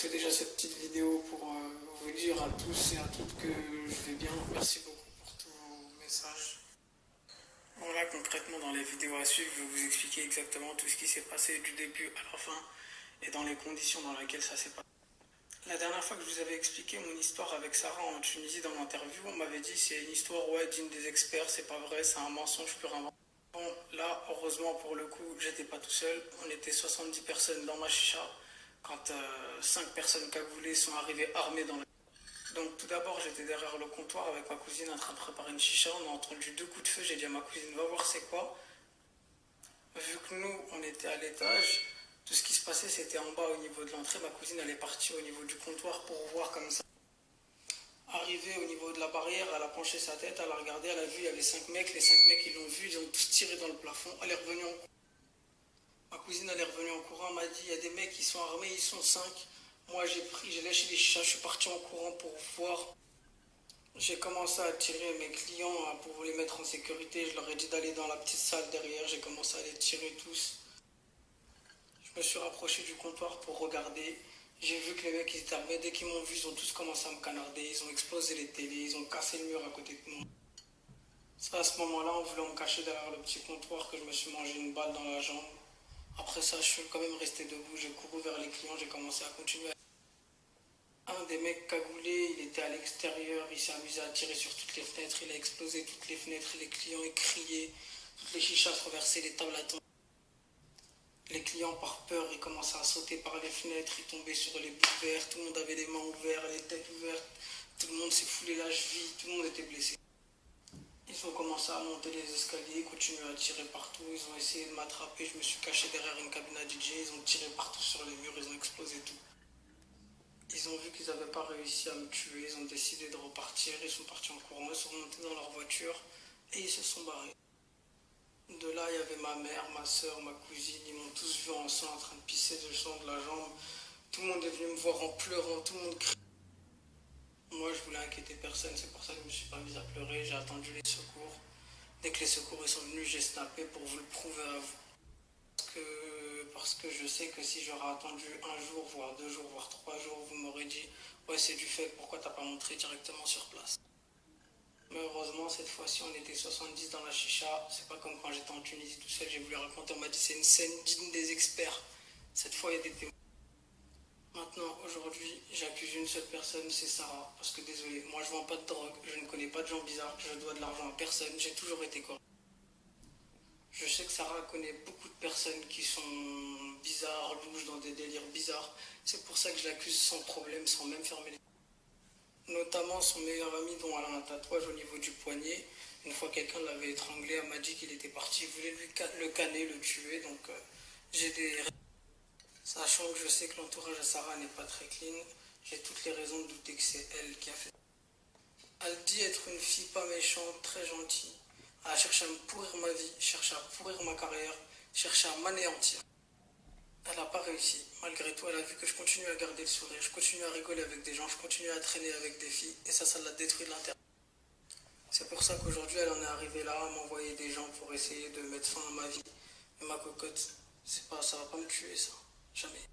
fais déjà cette petite vidéo pour vous dire à tous et à toutes que je vais bien. Merci beaucoup pour tous vos messages. Voilà, concrètement, dans les vidéos à suivre, je vais vous expliquer exactement tout ce qui s'est passé du début à la fin et dans les conditions dans lesquelles ça s'est passé. La dernière fois que je vous avais expliqué mon histoire avec Sarah en Tunisie dans l'interview, on m'avait dit c'est une histoire digne des experts, c'est pas vrai, c'est un mensonge pur inventé. Bon, là, heureusement pour le coup, j'étais pas tout seul, on était 70 personnes dans ma chicha quand 5 personnes cagoulées sont arrivées armées dans la... Donc tout d'abord, j'étais derrière le comptoir avec ma cousine en train de préparer une chicha, on a entendu 2 coups de feu, j'ai dit à ma cousine va voir c'est quoi. Vu que nous, on était à l'étage, tout ce qui se passait, c'était en bas au niveau de l'entrée. Ma cousine, elle est partie au niveau du comptoir pour voir comme ça. Arrivée au niveau de la barrière, elle a penché sa tête, elle a regardé, elle a vu, il y avait 5 mecs. Les 5 mecs, ils l'ont vu, ils ont tous tiré dans le plafond. Elle est revenue en courant. Ma cousine, elle est revenue en courant, elle m'a dit, il y a des mecs qui sont armés, ils sont 5. Moi, j'ai lâché les chats, je suis parti en courant pour voir. J'ai commencé à tirer mes clients pour les mettre en sécurité. Je leur ai dit d'aller dans la petite salle derrière. J'ai commencé à les tirer tous. Je me suis rapproché du comptoir pour regarder. J'ai vu que les mecs ils étaient armés. Dès qu'ils m'ont vu, ils ont tous commencé à me canarder. Ils ont explosé les télés, ils ont cassé le mur à côté de moi. C'est à ce moment-là, en voulant me cacher derrière le petit comptoir, que je me suis mangé une balle dans la jambe. Après ça, je suis quand même resté debout. J'ai couru vers les clients, j'ai commencé à continuer. Un des mecs cagoulés, il était à l'extérieur, il s'est amusé à tirer sur toutes les fenêtres, il a explosé toutes les fenêtres, les clients ils criaient, toutes les chichas se renversaient, les tables à tomber. Les clients, par peur, ils commençaient à sauter par les fenêtres, ils tombaient sur les bouts verts, tout le monde avait les mains ouvertes, les têtes ouvertes, tout le monde s'est foulé la cheville, tout le monde était blessé. Ils ont commencé à monter les escaliers, continuer à tirer partout, ils ont essayé de m'attraper, je me suis caché derrière une cabine à DJ, ils ont tiré partout sur les murs, ils ont explosé tout. Ils ont vu qu'ils n'avaient pas réussi à me tuer, ils ont décidé de repartir, ils sont partis en courant, ils sont remontés dans leur voiture et ils se sont barrés. De là, il y avait ma mère, ma soeur, ma cousine, ils m'ont tous vu en sang en train de pisser de sang de la jambe. Tout le monde est venu me voir en pleurant, tout le monde criait. Moi, je voulais inquiéter personne, c'est pour ça que je ne me suis pas mise à pleurer, j'ai attendu les secours. Dès que les secours sont venus, j'ai snappé pour vous le prouver à vous. Parce que je sais que si j'aurais attendu un jour, voire 2 jours, voire 3 jours, vous m'aurez dit ouais c'est du fait, pourquoi t'as pas montré directement sur place. Mais heureusement cette fois-ci on était 70 dans la chicha, c'est pas comme quand j'étais en Tunisie tout seul, j'ai voulu raconter, on m'a dit c'est une scène digne des experts. Cette fois il y a des témoins. Maintenant aujourd'hui j'accuse une seule personne, c'est Sarah, parce que désolé, moi je vends pas de drogue, je ne connais pas de gens bizarres, je dois de l'argent à personne, j'ai toujours été correct. Je sais que Sarah connaît beaucoup de personnes qui sont bizarres, louches, dans des délires bizarres. C'est pour ça que je l'accuse sans problème, sans même fermer les yeux. Notamment son meilleur ami dont elle a un tatouage au niveau du poignet. Une fois quelqu'un l'avait étranglé, elle m'a dit qu'il était parti, il voulait le canner, le tuer. Donc j'ai des... Sachant que je sais que l'entourage de Sarah n'est pas très clean, j'ai toutes les raisons de douter que c'est elle qui a fait. Elle dit être une fille pas méchante, très gentille. Elle a cherché à me pourrir ma vie, cherché à pourrir ma carrière, cherché à m'anéantir. Elle n'a pas réussi. Malgré tout, elle a vu que je continue à garder le sourire, je continue à rigoler avec des gens, je continue à traîner avec des filles, et ça l'a détruit de l'intérieur. C'est pour ça qu'aujourd'hui, elle en est arrivée là, à m'envoyer des gens pour essayer de mettre fin à ma vie. Et ma cocotte, ça va pas me tuer, ça. Jamais.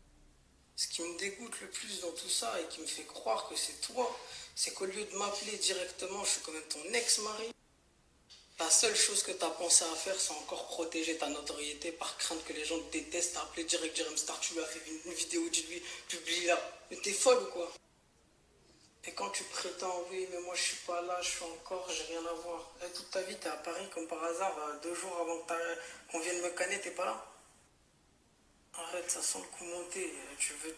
Ce qui me dégoûte le plus dans tout ça et qui me fait croire que c'est toi, c'est qu'au lieu de m'appeler directement, je suis quand même ton ex-mari. La seule chose que tu as pensé à faire, c'est encore protéger ta notoriété par crainte que les gens te détestent. T'as appelé direct Jerem Star, tu lui as fait une vidéo, dis-lui, publie-la. Mais t'es folle ou quoi? Et quand tu prétends, oui, mais moi je suis pas là, je suis encore, j'ai rien à voir. Et toute ta vie, t'es à Paris comme par hasard, 2 jours avant qu'on vienne me canner, t'es pas là? Arrête, ça sent le coup monter. Tu veux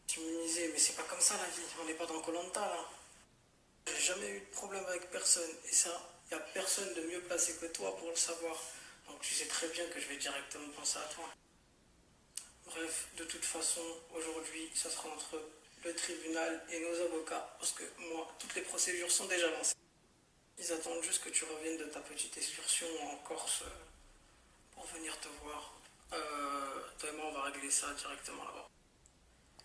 t'immuniser, mais c'est pas comme ça la vie. On n'est pas dans koh là. J'ai jamais eu de problème avec personne. Et ça, il n'y a personne de mieux placé que toi pour le savoir. Donc tu sais très bien que je vais directement penser à toi. Bref, de toute façon, aujourd'hui, ça sera entre le tribunal et nos avocats. Parce que moi, toutes les procédures sont déjà lancées. Ils attendent juste que tu reviennes de ta petite excursion en Corse pour venir te voir. Toi et moi, on va régler ça directement là-bas.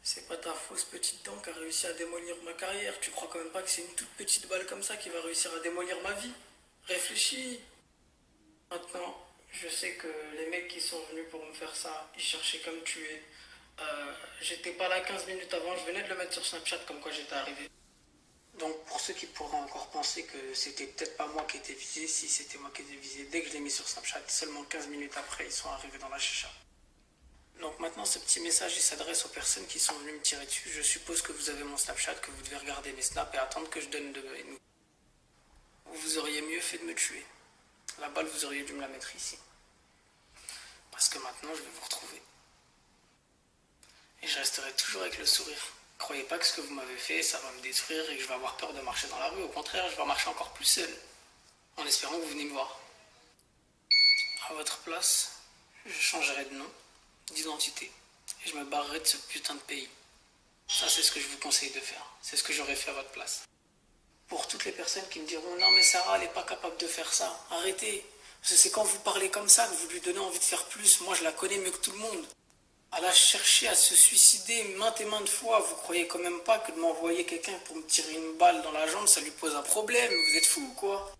C'est pas ta fausse petite dent qui a réussi à démolir ma carrière. Tu crois quand même pas que c'est une toute petite balle comme ça qui va réussir à démolir ma vie? Réfléchis. Maintenant, je sais que les mecs qui sont venus pour me faire ça, ils cherchaient qu'à me tuer. J'étais pas là 15 minutes avant, je venais de le mettre sur Snapchat comme quoi j'étais arrivé. Donc pour ceux qui pourraient encore penser que c'était peut-être pas moi qui étais visé, si c'était moi qui étais visé, dès que je l'ai mis sur Snapchat, seulement 15 minutes après, ils sont arrivés dans la chicha. Donc maintenant, ce petit message, il s'adresse aux personnes qui sont venues me tirer dessus. Je suppose que vous avez mon Snapchat, que vous devez regarder mes snaps et attendre que je donne de mes nouvelles. Vous auriez mieux fait de me tuer. La balle, vous auriez dû me la mettre ici. Parce que maintenant, je vais vous retrouver. Et je resterai toujours avec le sourire. Croyez pas que ce que vous m'avez fait, ça va me détruire et que je vais avoir peur de marcher dans la rue. Au contraire, je vais marcher encore plus seul. En espérant que vous venez me voir. À votre place, je changerai de nom, d'identité. Et je me barrerai de ce putain de pays. Ça, c'est ce que je vous conseille de faire. C'est ce que j'aurais fait à votre place. Pour toutes les personnes qui me diront non mais Sarah elle n'est pas capable de faire ça, arrêtez. Parce que c'est quand vous parlez comme ça que vous lui donnez envie de faire plus. Moi je la connais mieux que tout le monde. Elle a cherché à se suicider maintes et maintes fois. Vous croyez quand même pas que de m'envoyer quelqu'un pour me tirer une balle dans la jambe ça lui pose un problème? Vous êtes fou ou quoi?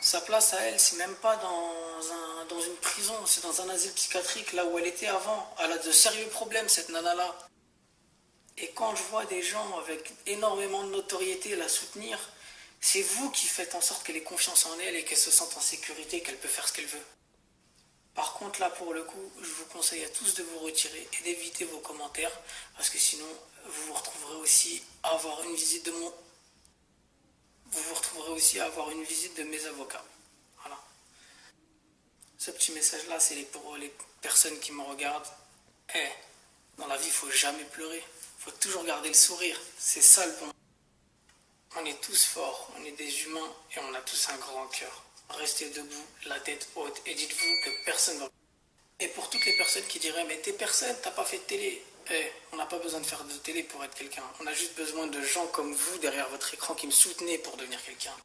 Sa place à elle c'est même pas dans une prison, c'est dans un asile psychiatrique là où elle était avant. Elle a de sérieux problèmes cette nana là. Et quand je vois des gens avec énormément de notoriété la soutenir, c'est vous qui faites en sorte qu'elle ait confiance en elle et qu'elle se sente en sécurité, qu'elle peut faire ce qu'elle veut. Par contre, là, pour le coup, je vous conseille à tous de vous retirer et d'éviter vos commentaires, parce que sinon, vous vous retrouverez aussi à avoir une visite de mon... Vous vous retrouverez aussi à avoir une visite de mes avocats. Voilà. Ce petit message-là, c'est pour les personnes qui me regardent. Eh, dans la vie, il faut jamais pleurer. Il faut toujours garder le sourire. C'est ça le bon. On est tous forts, on est des humains et on a tous un grand cœur. Restez debout, la tête haute et dites-vous que personne va... Et pour toutes les personnes qui diraient mais t'es personne, t'as pas fait de télé. Eh, on n'a pas besoin de faire de télé pour être quelqu'un. On a juste besoin de gens comme vous derrière votre écran qui me soutenaient pour devenir quelqu'un.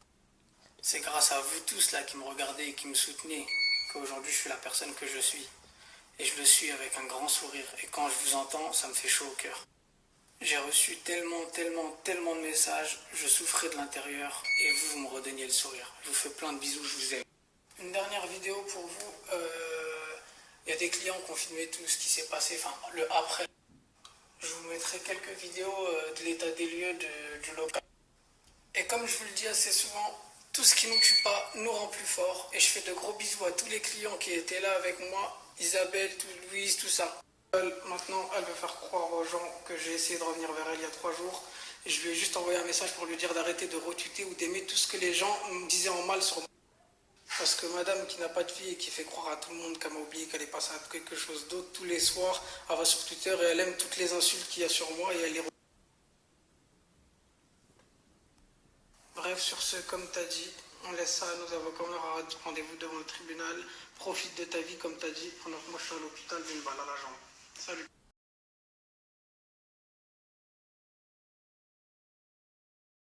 C'est grâce à vous tous là qui me regardez et qui me soutenez qu'aujourd'hui je suis la personne que je suis. Et je le suis avec un grand sourire. Et quand je vous entends, ça me fait chaud au cœur. J'ai reçu tellement de messages, je souffrais de l'intérieur et vous, vous me redonniez le sourire. Je vous fais plein de bisous, je vous aime. Une dernière vidéo pour vous. Il y a des clients qui ont filmé tout ce qui s'est passé, enfin le après. Je vous mettrai quelques vidéos de l'état des lieux du local. Et comme je vous le dis assez souvent, tout ce qui ne nous tue pas nous rend plus forts. Et je fais de gros bisous à tous les clients qui étaient là avec moi. Isabelle, Louise, tout ça. Maintenant, elle veut faire croire aux gens que j'ai essayé de revenir vers elle il y a 3 jours. Et je lui ai juste envoyé un message pour lui dire d'arrêter de retweeter ou d'aimer tout ce que les gens me disaient en mal sur moi. Parce que madame qui n'a pas de vie et qui fait croire à tout le monde qu'elle m'a oublié, qu'elle est passée à quelque chose d'autre, tous les soirs, elle va sur Twitter et elle aime toutes les insultes qu'il y a sur moi et elle les... Bref, sur ce, comme t'as dit, on laisse ça à nos avocats, on aura rendez-vous devant le tribunal. Profite de ta vie comme t'as dit, pendant que moi je suis à l'hôpital, j'ai une balle à la jambe. Salut.